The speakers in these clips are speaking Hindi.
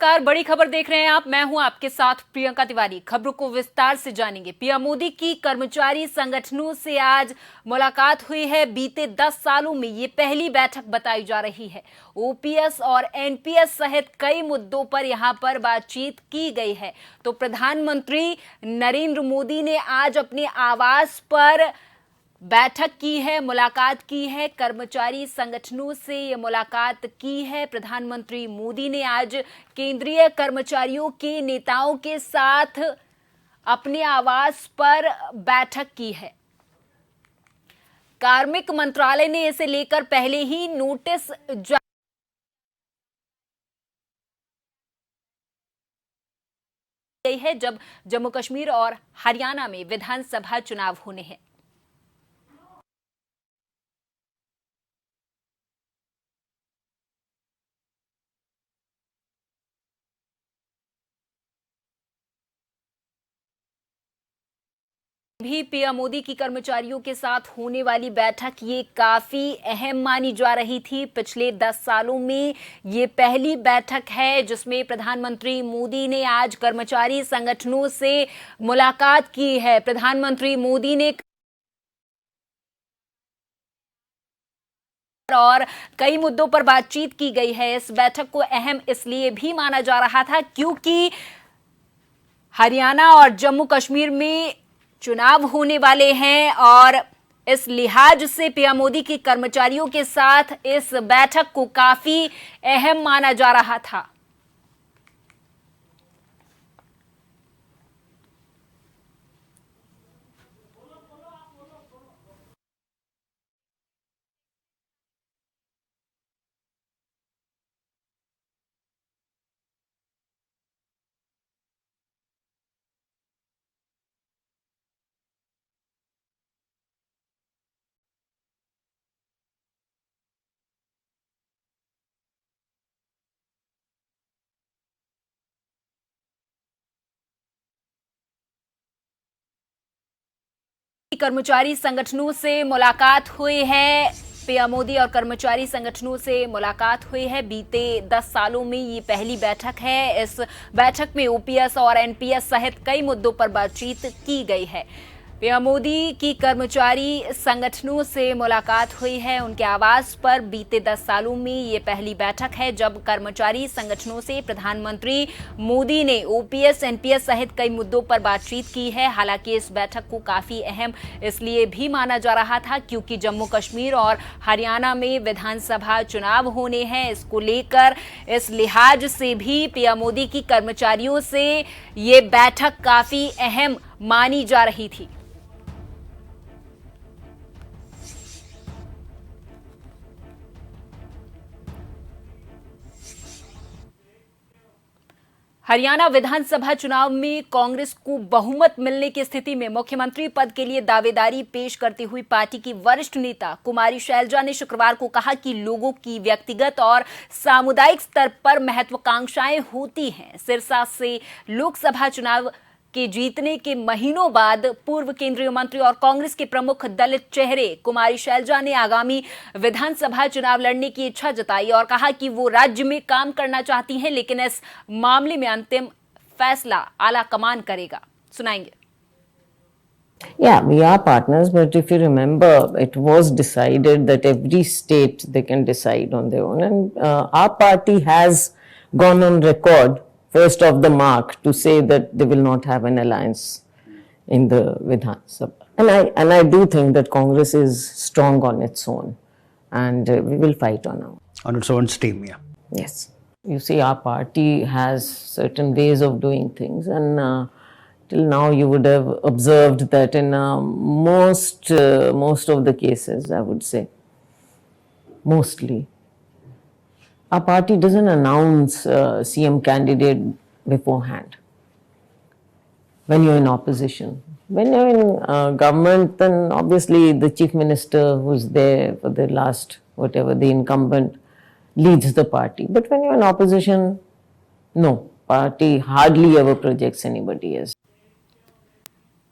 नमस्कार, बड़ी खबर देख रहे हैं आप। मैं हूं आपके साथ प्रियंका तिवारी। खबरों को विस्तार से जानेंगे। पीएम मोदी की कर्मचारी संगठनों से आज मुलाकात हुई है। बीते 10 सालों में ये पहली बैठक बताई जा रही है। ओपीएस और एनपीएस सहित कई मुद्दों पर यहां पर बातचीत की गई है। तो प्रधानमंत्री नरेंद्र मोदी ने आज अपने आवास पर बैठक की है, मुलाकात की है, कर्मचारी संगठनों से ये मुलाकात की है। प्रधानमंत्री मोदी ने आज केंद्रीय कर्मचारियों के नेताओं के साथ अपने आवास पर बैठक की है। कार्मिक मंत्रालय ने इसे लेकर पहले ही नोटिस जारी है, जब जम्मू कश्मीर और हरियाणा में विधानसभा चुनाव होने हैं। भी पीएम मोदी की कर्मचारियों के साथ होने वाली बैठक ये काफी अहम मानी जा रही थी। पिछले 10 सालों में ये पहली बैठक है जिसमें प्रधानमंत्री मोदी ने आज कर्मचारी संगठनों से मुलाकात की है। प्रधानमंत्री मोदी ने और कई मुद्दों पर बातचीत की गई है। इस बैठक को अहम इसलिए भी माना जा रहा था क्योंकि हरियाणा और जम्मू कश्मीर में चुनाव होने वाले हैं और इस लिहाज से पीएम मोदी के कर्मचारियों के साथ इस बैठक को काफी अहम माना जा रहा था। कर्मचारी संगठनों से मुलाकात हुई है। पीएम मोदी और कर्मचारी संगठनों से मुलाकात हुई है। बीते 10 सालों में ये पहली बैठक है। इस बैठक में ओपीएस और एनपीएस सहित कई मुद्दों पर बातचीत की गई है। पीएम मोदी की कर्मचारी संगठनों से मुलाकात हुई है उनके आवास पर। बीते 10 सालों में ये पहली बैठक है जब कर्मचारी संगठनों से प्रधानमंत्री मोदी ने ओपीएस एनपीएस सहित कई मुद्दों पर बातचीत की है। हालांकि इस बैठक को काफी अहम इसलिए भी माना जा रहा था क्योंकि जम्मू कश्मीर और हरियाणा में विधानसभा चुनाव होने हैं। इसको लेकर इस लिहाज से भी पीएम मोदी की कर्मचारियों से ये बैठक काफी अहम मानी जा रही थी। हरियाणा विधानसभा चुनाव में कांग्रेस को बहुमत मिलने की स्थिति में मुख्यमंत्री पद के लिए दावेदारी पेश करती हुई पार्टी की वरिष्ठ नेता कुमारी शैलजा ने शुक्रवार को कहा कि लोगों की व्यक्तिगत और सामुदायिक स्तर पर महत्वाकांक्षाएं होती हैं। सिरसा से लोकसभा चुनाव के जीतने के महीनों बाद पूर्व केंद्रीय मंत्री और कांग्रेस के प्रमुख दलित चेहरे कुमारी शैलजा ने आगामी विधानसभा चुनाव लड़ने की इच्छा जताई और कहा कि वो राज्य में काम करना चाहती हैं, लेकिन इस मामले में अंतिम फैसला आला कमान करेगा। सुनाएंगे। Yeah, we are partners, but if you remember, it was decided that every state they can decide on their own, and our party has gone on record first of the mark to say that they will not have an alliance in the Vidhan Sabha. And I do think that Congress is strong on its own, and we will fight on its own steam. Yeah. Yes, you see, our party has certain ways of doing things, and till now you would have observed that in most of the cases, I would say, mostly, our party doesn't announce CM candidate beforehand when you're in opposition. When you're in government, then obviously the chief minister who's there for the last, whatever, the incumbent leads the party. But when you're in opposition, no, party hardly ever projects anybody as.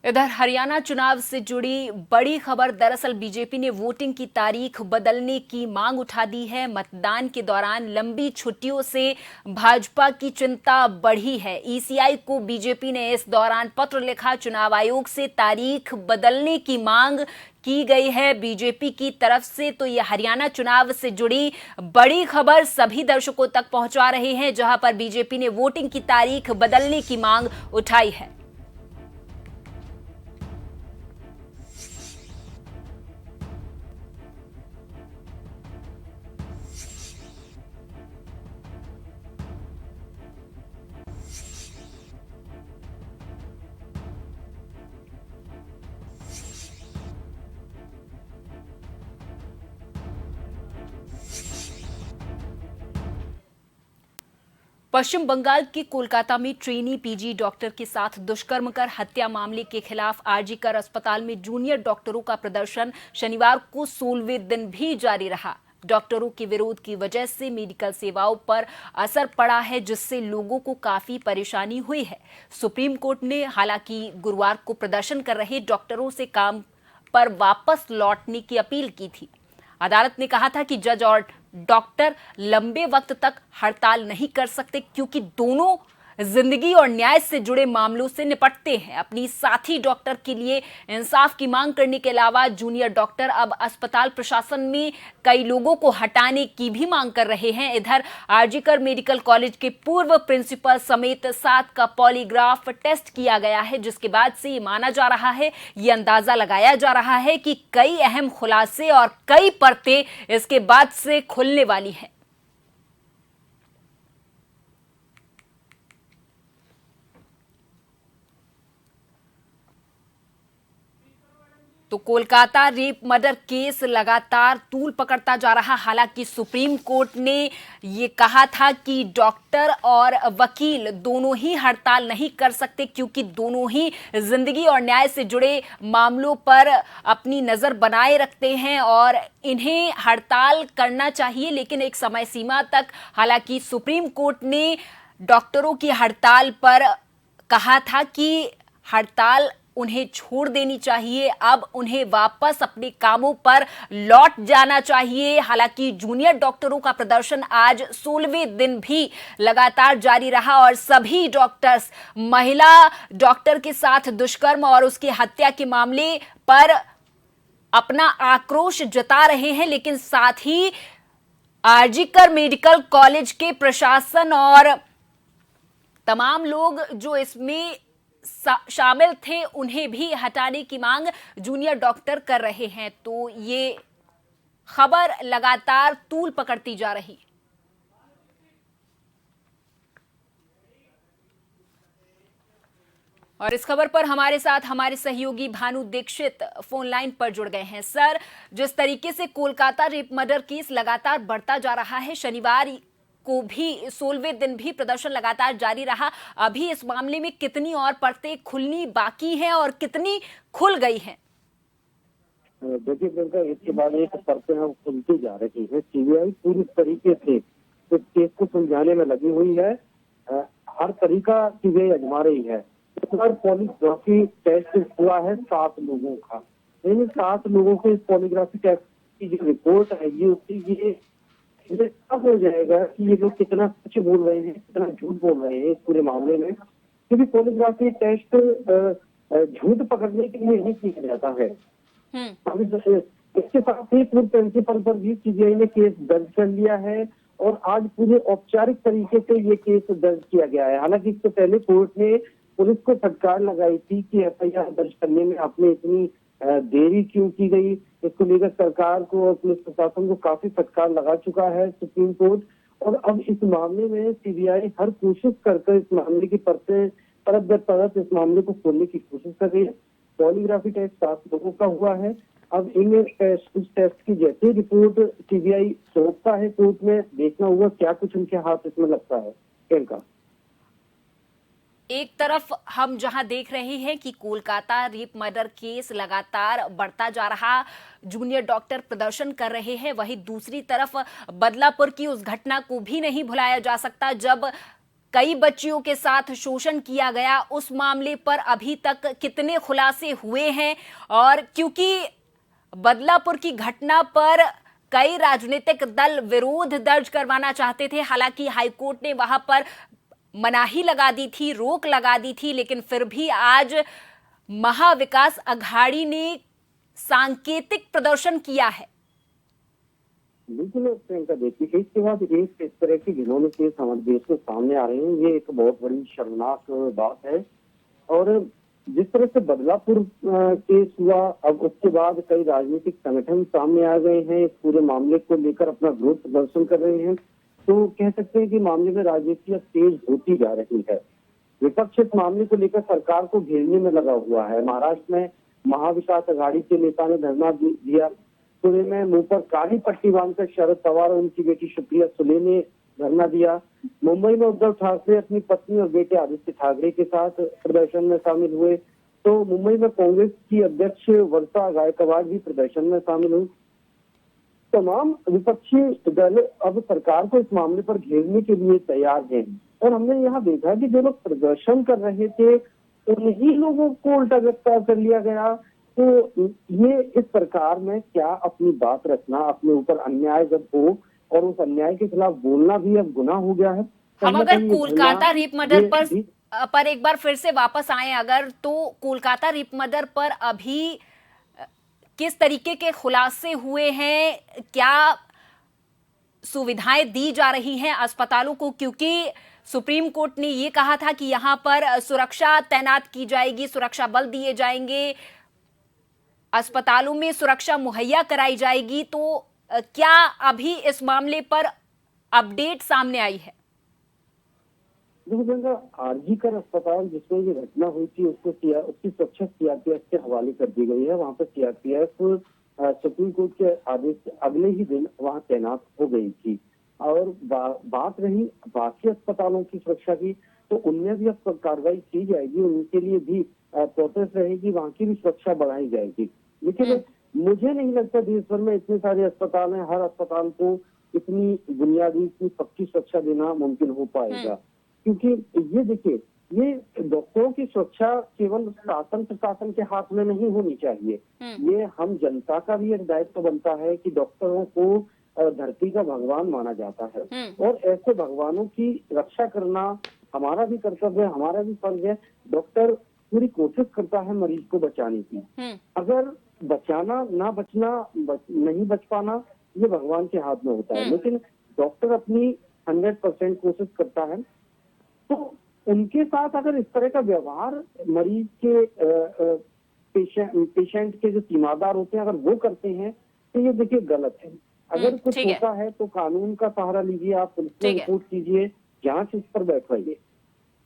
इधर हरियाणा चुनाव से जुड़ी बड़ी खबर। दरअसल बीजेपी ने वोटिंग की तारीख बदलने की मांग उठा दी है। मतदान के दौरान लंबी छुट्टियों से भाजपा की चिंता बढ़ी है। ईसीआई को बीजेपी ने इस दौरान पत्र लिखा। चुनाव आयोग से तारीख बदलने की मांग की गई है बीजेपी की तरफ से। तो ये हरियाणा चुनाव से जुड़ी बड़ी खबर सभी दर्शकों तक पहुंचा रहे हैं, जहां पर बीजेपी ने वोटिंग की तारीख बदलने की मांग उठाई है। पश्चिम बंगाल के कोलकाता में ट्रेनी पीजी डॉक्टर के साथ दुष्कर्म कर हत्या मामले के खिलाफ आरजीकर अस्पताल में जूनियर डॉक्टरों का प्रदर्शन शनिवार को 16वें दिन भी जारी रहा। डॉक्टरों के विरोध की वजह से मेडिकल सेवाओं पर असर पड़ा है, जिससे लोगों को काफी परेशानी हुई है। सुप्रीम कोर्ट ने हालांकि गुरुवार को प्रदर्शन कर रहे डॉक्टरों से काम पर वापस लौटने की अपील की थी। अदालत ने कहा था कि जज और डॉक्टर लंबे वक्त तक हड़ताल नहीं कर सकते, क्योंकि दोनों जिंदगी और न्याय से जुड़े मामलों से निपटते हैं। अपनी साथी डॉक्टर के लिए इंसाफ की मांग करने के अलावा जूनियर डॉक्टर अब अस्पताल प्रशासन में कई लोगों को हटाने की भी मांग कर रहे हैं। इधर आरजीकर मेडिकल कॉलेज के पूर्व प्रिंसिपल समेत 7 का पॉलीग्राफ टेस्ट किया गया है, जिसके बाद से ये माना जा रहा है, ये अंदाजा लगाया जा रहा है कि कई अहम खुलासे और कई परतें इसके बाद से खुलने वाली हैं। तो कोलकाता रेप मर्डर केस लगातार तूल पकड़ता जा रहा। हालांकि सुप्रीम कोर्ट ने ये कहा था कि डॉक्टर और वकील दोनों ही हड़ताल नहीं कर सकते, क्योंकि दोनों ही जिंदगी और न्याय से जुड़े मामलों पर अपनी नजर बनाए रखते हैं और इन्हें हड़ताल करना चाहिए, लेकिन एक समय सीमा तक। हालांकि सुप्रीम कोर्ट ने डॉक्टरों की हड़ताल पर कहा था कि हड़ताल उन्हें छोड़ देनी चाहिए, अब उन्हें वापस अपने कामों पर लौट जाना चाहिए। हालांकि जूनियर डॉक्टरों का प्रदर्शन आज 16वें दिन भी लगातार जारी रहा और सभी डॉक्टर्स महिला डॉक्टर के साथ दुष्कर्म और उसकी हत्या के मामले पर अपना आक्रोश जता रहे हैं, लेकिन साथ ही आरजीकर मेडिकल कॉलेज के प्रशासन और तमाम लोग जो इसमें शामिल थे उन्हें भी हटाने की मांग जूनियर डॉक्टर कर रहे हैं। तो ये खबर लगातार तूल पकड़ती जा रही। और इस खबर पर हमारे साथ हमारे सहयोगी भानु दीक्षित फोन लाइन पर जुड़ गए हैं। सर, जिस तरीके से कोलकाता रेप मर्डर केस लगातार बढ़ता जा रहा है, शनिवार को भी 16वें दिन भी प्रदर्शन लगातार जारी रहा। अभी इस मामले में कितनी और परतें खुलनी बाकी हैं और कितनी खुल गई हैं? देखिए प्रियंका, इसके बाद एक परतें हम खुलती जा रही है। सीबीआई पूरी तरीके से इस केस को सुलझाने में लगी हुई है। हर तरीका सीबीआई आजमा रही है। इस बार पॉलीग्राफी टेस्ट हुआ है 7 लोगों का। इन 7 लोगों के इस पॉलीग्राफी टेस्ट की जो रिपोर्ट है ये अब हो जाएगा कि ये लोग कितना सच बोल रहे हैं, कितना झूठ बोल रहे हैं इस पूरे मामले में। क्योंकि पॉलीग्राफी टेस्ट झूठ पकड़ने के लिए नहीं किया जाता है। इसके साथ ही पूर्व प्रिंसिपल पर भी सीबीआई ने केस दर्ज कर लिया है और आज पूरे औपचारिक तरीके से ये केस दर्ज किया गया है। हालांकि इससे पहले कोर्ट ने पुलिस को फटकार लगाई थी कि एफआईआर दर्ज करने में आपने इतनी देरी क्यों की गई। इसको लेकर सरकार को और पुलिस प्रशासन को काफी फटकार लगा चुका है सुप्रीम कोर्ट। और अब इस मामले में सीबीआई हर कोशिश कर इस मामले की परतें परत दर परत इस मामले को खोलने की कोशिश कर रही है। पॉलीग्राफी टेस्ट 7 लोगों का हुआ है। अब इन इस टेस्ट की जैसे रिपोर्ट सीबीआई सौंपता है कोर्ट में, देखना होगा क्या कुछ उनके हाथ इसमें लगता है। प्रियंका, एक तरफ हम जहां देख रहे हैं कि कोलकाता रेप मर्डर केस लगातार बढ़ता जा रहा, जूनियर डॉक्टर प्रदर्शन कर रहे हैं, वहीं दूसरी तरफ बदलापुर की उस घटना को भी नहीं भुलाया जा सकता जब कई बच्चियों के साथ शोषण किया गया, उस मामले पर अभी तक कितने खुलासे हुए हैं? और क्योंकि बदलापुर की घटना पर कई राजनीतिक दल विरोध दर्ज करवाना चाहते थे, हालांकि हाईकोर्ट ने वहां पर मनाही लगा दी थी, रोक लगा दी थी, लेकिन फिर भी आज महाविकास अघाड़ी ने सांकेतिक प्रदर्शन किया है। बिल्कुल प्रियंका, देखिए एक के बाद एक इस तरह के घिनौने केस हमारे देश में सामने आ रहे हैं, ये एक बहुत बड़ी शर्मनाक बात है। और जिस तरह से बदलापुर केस हुआ, अब उसके बाद कई राजनीतिक संगठन सामने आ गए हैं, इस पूरे मामले को लेकर अपना विरोध प्रदर्शन कर रहे हैं। तो कह सकते हैं कि मामले में राजनीति अब तेज होती जा रही है। विपक्ष इस मामले को लेकर सरकार को घेरने में लगा हुआ है। महाराष्ट्र में महाविकास अघाड़ी के नेता ने धरना दिया, पुणे में मुंह पर काली पट्टी बांधकर शरद पवार और उनकी बेटी सुप्रिया सुले ने धरना दिया। मुंबई में उद्धव ठाकरे अपनी पत्नी और बेटे आदित्य ठाकरे के साथ प्रदर्शन में शामिल हुए। तो मुंबई में कांग्रेस की अध्यक्ष वर्षा गायकवाड़ भी प्रदर्शन में शामिल हुई। तमाम विपक्षी दल अब सरकार को इस मामले पर घेरने के लिए तैयार हैं। और हमने यहाँ देखा कि जो लोग प्रदर्शन कर रहे थे, उन्हीं लोगों को उल्टा गिरफ्तार कर लिया गया। तो ये इस सरकार में क्या अपनी बात रखना, अपने ऊपर अन्याय जब हो और उस अन्याय के खिलाफ बोलना भी अब गुनाह हो गया है। हम अगर कोलकाता रेप मर्डर पर एक बार फिर से वापस आए, अगर तो कोलकाता रेप मर्डर पर अभी किस तरीके के खुलासे हुए हैं, क्या सुविधाएं दी जा रही हैं अस्पतालों को? क्योंकि सुप्रीम कोर्ट ने ये कहा था कि यहां पर सुरक्षा तैनात की जाएगी, सुरक्षा बल दिए जाएंगे, अस्पतालों में सुरक्षा मुहैया कराई जाएगी। तो क्या अभी इस मामले पर अपडेट सामने आई है? देखो, आरजीकर अस्पताल जिसमें ये घटना हुई थी, उसकी सुरक्षा सीआरपीएफ के हवाले कर दी गई है। वहां पर सीआरपीएफ सुप्रीम कोर्ट के आदेश से अगले ही दिन वहां तैनात हो गई थी। और बात रही बाकी अस्पतालों की सुरक्षा की, तो उनमें भी अब कार्रवाई की जाएगी, उनके लिए भी प्रोसेस रहेगी, वहां की भी सुरक्षा बढ़ाई जाएगी। लेकिन मुझे नहीं लगता देश भर में इतने सारे अस्पताल हैं, हर अस्पताल को इतनी बुनियादी, इतनी पक्की सुरक्षा देना मुमकिन हो पाएगा। क्योंकि ये देखिए, ये डॉक्टरों की सुरक्षा केवल शासन प्रशासन के हाथ में नहीं होनी चाहिए। ये हम जनता का भी एक दायित्व बनता है कि डॉक्टरों को धरती का भगवान माना जाता है, और ऐसे भगवानों की रक्षा करना हमारा भी कर्तव्य है, हमारा भी फर्ज है। डॉक्टर पूरी कोशिश करता है मरीज को बचाने की। अगर बचाना ना बचना, नहीं बच पाना, ये भगवान के हाथ में होता है। लेकिन डॉक्टर अपनी 100% कोशिश करता है। तो उनके साथ अगर इस तरह का व्यवहार मरीज के पेशेंट के जो तीमारदार होते हैं, अगर वो करते हैं, तो ये देखिए गलत है। अगर कुछ होता है तो कानून का सहारा लीजिए, आप पुलिस में रिपोर्ट कीजिए, जांच इस पर बैठवाइए।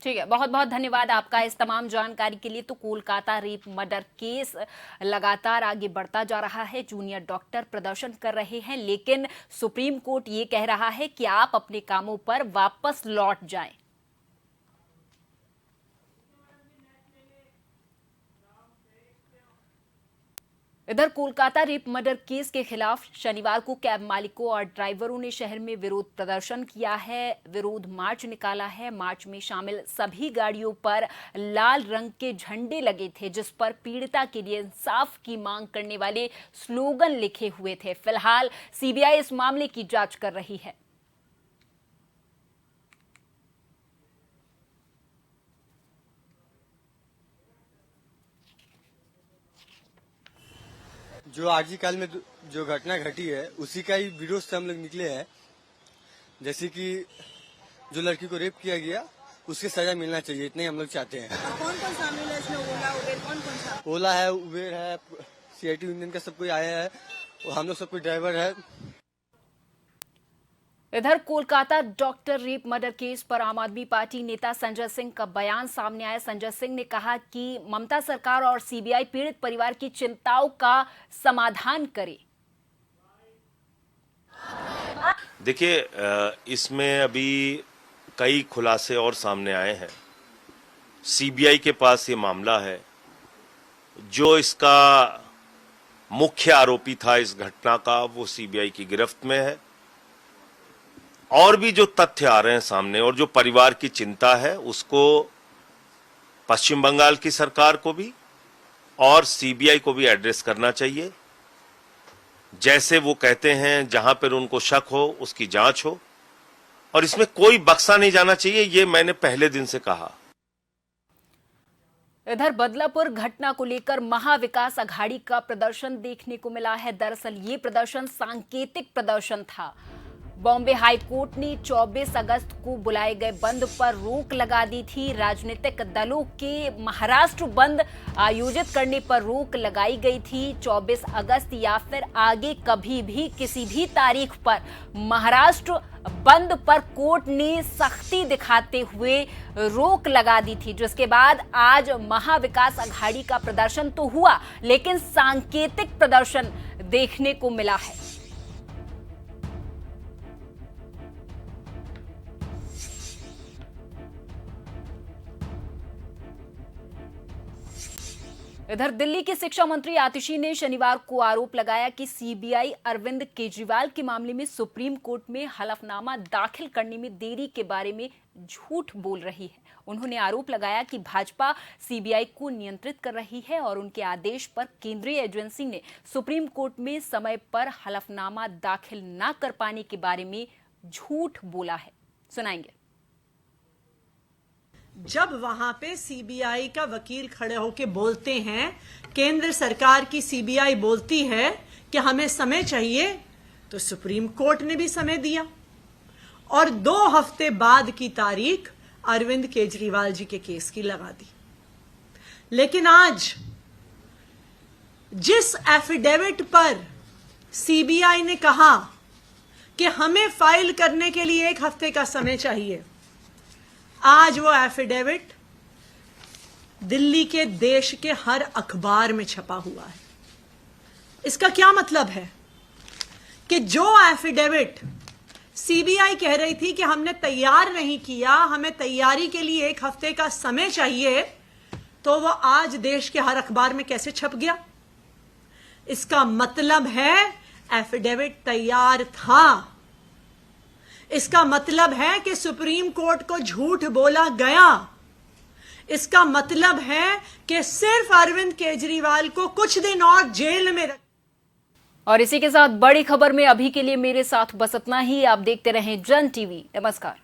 ठीक है, बहुत बहुत धन्यवाद आपका इस तमाम जानकारी के लिए। तो कोलकाता रेप मर्डर केस लगातार आगे बढ़ता जा रहा है, जूनियर डॉक्टर प्रदर्शन कर रहे हैं, लेकिन सुप्रीम कोर्ट ये कह रहा है कि आप अपने कामों पर वापस लौट जाएं। इधर कोलकाता रेप मर्डर केस के खिलाफ शनिवार को कैब मालिकों और ड्राइवरों ने शहर में विरोध प्रदर्शन किया है, विरोध मार्च निकाला है। मार्च में शामिल सभी गाड़ियों पर लाल रंग के झंडे लगे थे, जिस पर पीड़िता के लिए इंसाफ की मांग करने वाले स्लोगन लिखे हुए थे। फिलहाल सीबीआई इस मामले की जांच कर रही है। जो आरजी काल में जो घटना घटी है, उसी का ही विरोध से हम लोग निकले हैं। जैसे कि जो लड़की को रेप किया गया, उसकी सजा मिलना चाहिए, इतने हम लोग चाहते हैं। कौन कौन शामिल है इसमें? ओला उबेर कौन कौन सा? ओला है, उबेर है, सीआईटी यूनियन का सब कोई आया है, और हम लोग सब कोई ड्राइवर है। इधर Kolkata doctor rape murder case पर आम आदमी पार्टी नेता संजय सिंह का बयान सामने आया। संजय सिंह ने कहा कि ममता सरकार और सीबीआई पीड़ित परिवार की चिंताओं का समाधान करे। देखिए, इसमें अभी कई खुलासे और सामने आए हैं। सीबीआई के पास ये मामला है। जो इसका मुख्य आरोपी था इस घटना का, वो सीबीआई की गिरफ्त में है। और भी जो तथ्य आ रहे हैं सामने और जो परिवार की चिंता है उसको पश्चिम बंगाल की सरकार को भी और सीबीआई को भी एड्रेस करना चाहिए। जैसे वो कहते हैं जहां पर उनको शक हो उसकी जांच हो और इसमें कोई बख्शा नहीं जाना चाहिए, ये मैंने पहले दिन से कहा। इधर बदलापुर घटना को लेकर महाविकास अघाड़ी का प्रदर्शन देखने को मिला है। दरअसल ये प्रदर्शन सांकेतिक प्रदर्शन था। बॉम्बे हाई कोर्ट ने 24 अगस्त को बुलाए गए बंद पर रोक लगा दी थी। राजनीतिक दलों के महाराष्ट्र बंद आयोजित करने पर रोक लगाई गई थी। 24 अगस्त या फिर आगे कभी भी किसी भी तारीख पर महाराष्ट्र बंद पर कोर्ट ने सख्ती दिखाते हुए रोक लगा दी थी, जिसके बाद आज महाविकास अघाड़ी का प्रदर्शन तो हुआ लेकिन सांकेतिक प्रदर्शन देखने को मिला है। इधर दिल्ली के शिक्षा मंत्री आतिशी ने शनिवार को आरोप लगाया कि सीबीआई अरविंद केजरीवाल के मामले में सुप्रीम कोर्ट में हलफनामा दाखिल करने में देरी के बारे में झूठ बोल रही है। उन्होंने आरोप लगाया कि भाजपा सीबीआई को नियंत्रित कर रही है और उनके आदेश पर केंद्रीय एजेंसी ने सुप्रीम कोर्ट में समय पर हलफनामा दाखिल न कर पाने के बारे में झूठ बोला है। सुनाएंगे। जब वहां पे सीबीआई का वकील खड़े होके बोलते हैं, केंद्र सरकार की सीबीआई बोलती है कि हमें समय चाहिए, तो सुप्रीम कोर्ट ने भी समय दिया और 2 हफ्ते बाद की तारीख अरविंद केजरीवाल जी के केस की लगा दी। लेकिन आज जिस एफिडेविट पर सीबीआई ने कहा कि हमें फाइल करने के लिए 1 हफ्ते का समय चाहिए, आज वो एफिडेविट दिल्ली के देश के हर अखबार में छपा हुआ है। इसका क्या मतलब है कि जो एफिडेविट सीबीआई कह रही थी कि हमने तैयार नहीं किया, हमें तैयारी के लिए 1 हफ्ते का समय चाहिए, तो वो आज देश के हर अखबार में कैसे छप गया? इसका मतलब है एफिडेविट तैयार था। इसका मतलब है कि सुप्रीम कोर्ट को झूठ बोला गया। इसका मतलब है कि सिर्फ अरविंद केजरीवाल को कुछ दिन और जेल में और इसी के साथ बड़ी खबर में अभी के लिए मेरे साथ बस इतना ही। आप देखते रहें जन टीवी। नमस्कार।